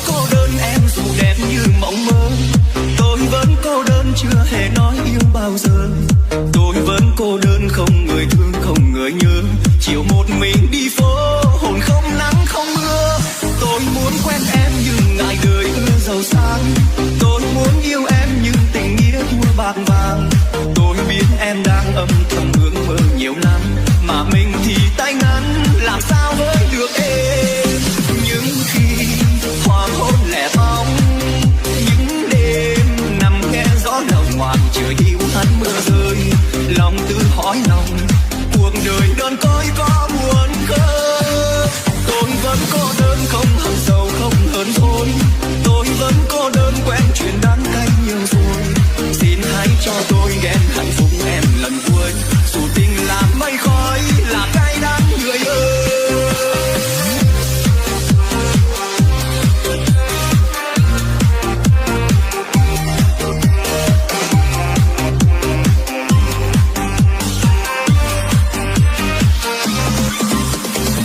cô đơn em dù đẹp như mộng mơ. Tôi vẫn cô đơn chưa hề nói yêu bao giờ. Tôi vẫn cô đơn không người thương không người nhớ. Chiều một mình đi phố hồn không nắng không mưa. Tôi muốn quen em nhưng ngại đời ưa giàu sang. Tôi muốn yêu em nhưng tình nghĩa thua bạc vàng. Tôi biết em đang âm thầm ước mơ nhiều lắm, mà mình thì tay ngắn làm sao với được em. Những khi hoàng hôn lẻ bóng, những đêm nằm nghe gió đầu ngoài trời hiu hắt mưa rơi, lòng tự hỏi lòng cuộc đời đơn côi có buồn không. Tôi vẫn cô đơn không hơn giàu không hơn thôi. Tôi vẫn cô đơn quen chuyện